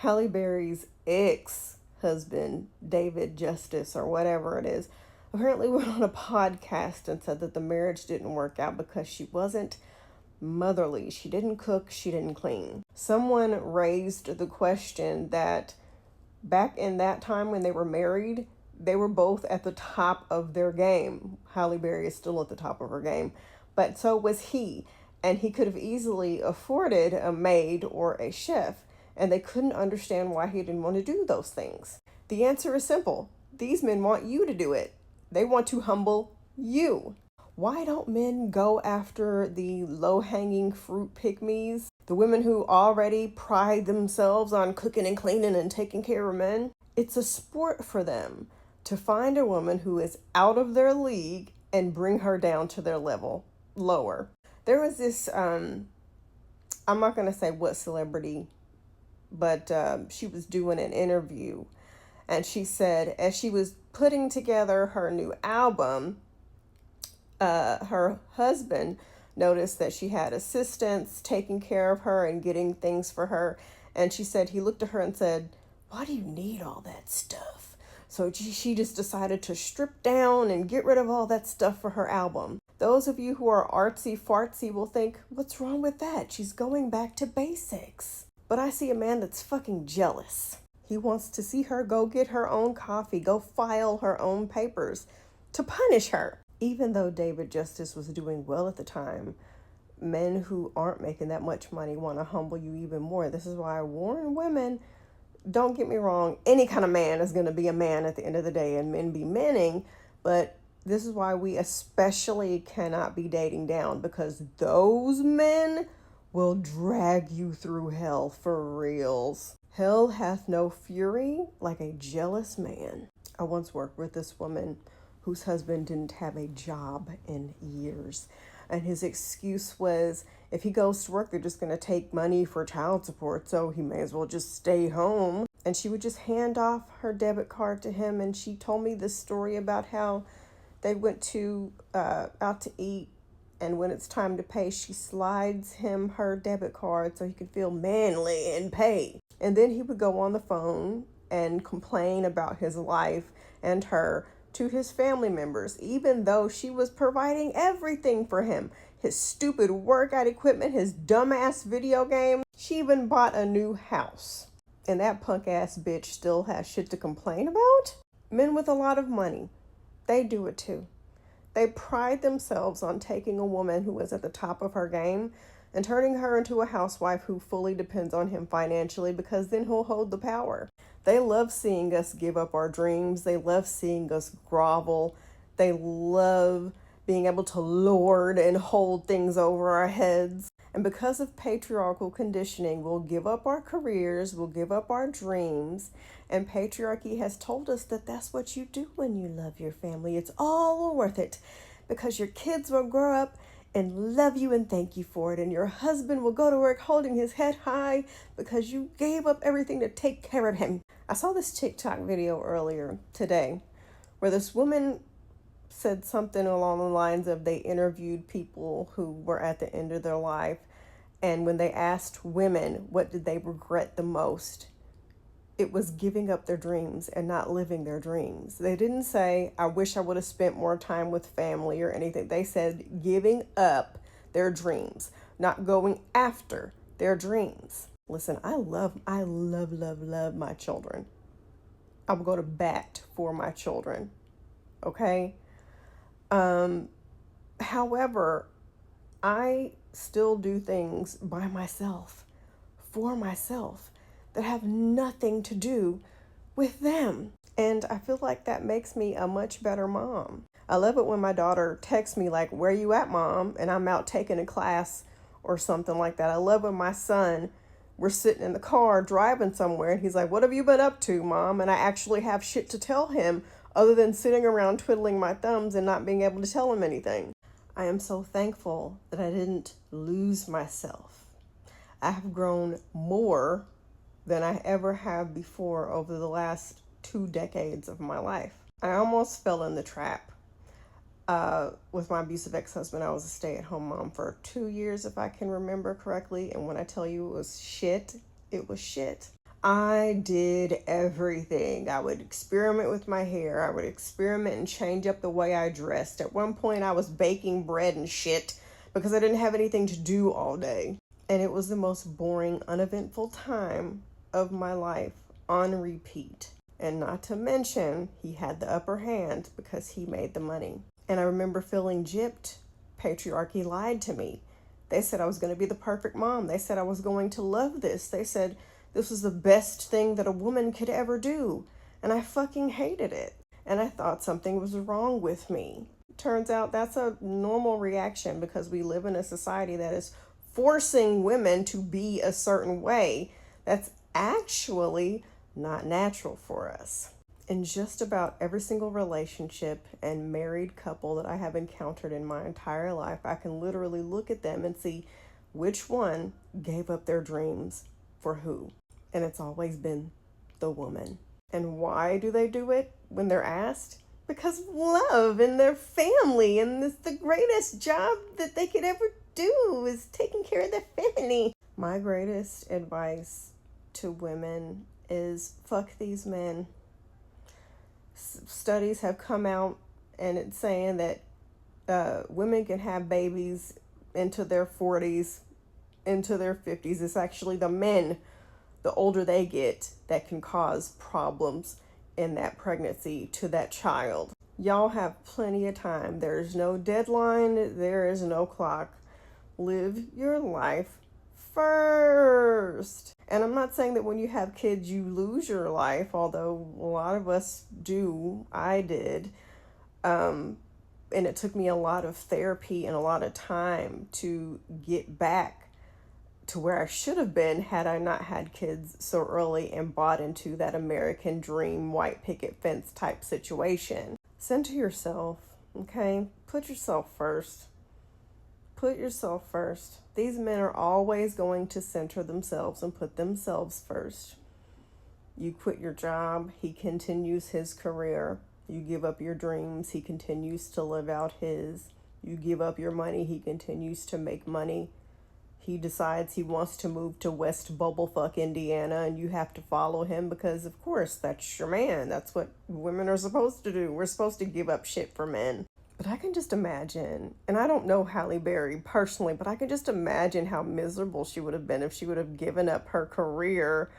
Halle Berry's ex-husband, David Justice or whatever it is, apparently went on a podcast and said that the marriage didn't work out because she wasn't motherly. She didn't cook, she didn't clean. Someone raised the question that back in that time when they were married, they were both at the top of their game. Halle Berry is still at the top of her game, but so was he. And he could have easily afforded a maid or a chef, and they couldn't understand why he didn't want to do those things. The answer is simple. These men want you to do it. They want to humble you. Why don't men go after the low-hanging fruit pick-me's? The women who already pride themselves on cooking and cleaning and taking care of men? It's a sport for them to find a woman who is out of their league and bring her down to their level, lower. There was this, I'm not going to say what celebrity, but she was doing an interview, and she said as she was putting together her new album, her husband noticed that she had assistants taking care of her and getting things for her. And she said he looked at her and said, "Why do you need all that stuff?" So she just decided to strip down and get rid of all that stuff for her album. Those of you who are artsy fartsy will think, what's wrong with that? She's going back to basics. But I see a man that's fucking jealous. He wants to see her go get her own coffee, go file her own papers to punish her. Even though David Justice was doing well at the time, men who aren't making that much money want to humble you even more. This is why I warn women, don't get me wrong, any kind of man is going to be a man at the end of the day, and men be menning, but this is why we especially cannot be dating down, because those men will drag you through hell for reals. Hell hath no fury like a jealous man. I once worked with this woman whose husband didn't have a job in years. And his excuse was, if he goes to work, they're just going to take money for child support, so he may as well just stay home. And she would just hand off her debit card to him. And she told me this story about how they went to out to eat, and when it's time to pay, she slides him her debit card so he could feel manly and pay. And then he would go on the phone and complain about his life and her to his family members, even though she was providing everything for him. His stupid workout equipment, his dumbass video game. She even bought a new house. And that punk ass bitch still has shit to complain about? Men with a lot of money, they do it too. They pride themselves on taking a woman who is at the top of her game and turning her into a housewife who fully depends on him financially, because then he'll hold the power. They love seeing us give up our dreams. They love seeing us grovel. They love being able to lord and hold things over our heads. And because of patriarchal conditioning, we'll give up our careers, we'll give up our dreams. And patriarchy has told us that that's what you do when you love your family. It's all worth it, because your kids will grow up and love you and thank you for it. And your husband will go to work holding his head high because you gave up everything to take care of him. I saw this TikTok video earlier today where this woman said something along the lines of they interviewed people who were at the end of their life. And when they asked women what did they regret the most, it was giving up their dreams and not living their dreams. They didn't say, I wish I would have spent more time with family or anything. They said giving up their dreams, not going after their dreams. Listen, I love my children. I will go to bat for my children. Okay? However, I still do things by myself, for myself, that have nothing to do with them. And I feel like that makes me a much better mom. I love it when my daughter texts me like, "Where you at, Mom?" And I'm out taking a class or something like that. I love when my son, we're sitting in the car driving somewhere and he's like, "What have you been up to, Mom?" And I actually have shit to tell him other than sitting around twiddling my thumbs and not being able to tell him anything. I am so thankful that I didn't lose myself. I have grown more than I ever have before over the last 2 decades of my life. I almost fell in the trap. With my abusive ex-husband, I was a stay-at-home mom for 2 years, if I can remember correctly. And when I tell you it was shit, it was shit. I did everything. I would experiment with my hair. I would experiment and change up the way I dressed. At one point, I was baking bread and shit because I didn't have anything to do all day. And it was the most boring, uneventful time of my life on repeat. And not to mention, he had the upper hand because he made the money. And I remember feeling gypped. Patriarchy lied to me. They said I was going to be the perfect mom. They said I was going to love this. They said this was the best thing that a woman could ever do. And I fucking hated it. And I thought something was wrong with me. Turns out that's a normal reaction because we live in a society that is forcing women to be a certain way. That's actually not natural for us. In just about every single relationship and married couple that I have encountered in my entire life, I can literally look at them and see which one gave up their dreams for who. And it's always been the woman. And why do they do it when they're asked? Because love and their family, and it's the greatest job that they could ever do is taking care of their family. My greatest advice to women is fuck these men. Studies have come out and it's saying that women can have babies into their 40s, into their 50s. It's actually the men, the older they get, that can cause problems in that pregnancy to that child. Y'all have plenty of time. There's no deadline. There is no clock. Live your life first. And I'm not saying that when you have kids you lose your life, although a lot of us do. I did. And it took me a lot of therapy and a lot of time to get back to where I should have been had I not had kids so early and bought into that American dream white picket fence type situation. Center yourself, okay? Put yourself first. Put yourself first. These men are always going to center themselves and put themselves first. You quit your job, he continues his career. You give up your dreams, he continues to live out his. You give up your money, he continues to make money. He decides he wants to move to West Bubblefuck, Indiana, and you have to follow him because, of course, that's your man. That's what women are supposed to do. We're supposed to give up shit for men. But I can just imagine, and I don't know Halle Berry personally, but I can just imagine how miserable she would have been if she would have given up her career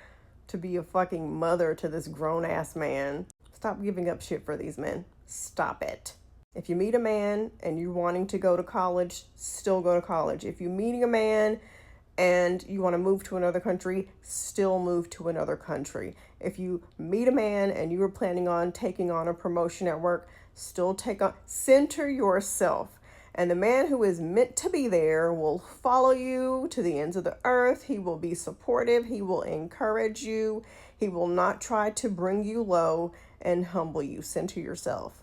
to be a fucking mother to this grown-ass man. Stop giving up shit for these men. Stop it. If you meet a man and you're wanting to go to college, still go to college. If you're meeting a man and you want to move to another country, still move to another country. If you meet a man and you are planning on taking on a promotion at work, still take on, center yourself. And the man who is meant to be there will follow you to the ends of the earth. He will be supportive. He will encourage you. He will not try to bring you low and humble you. Center yourself.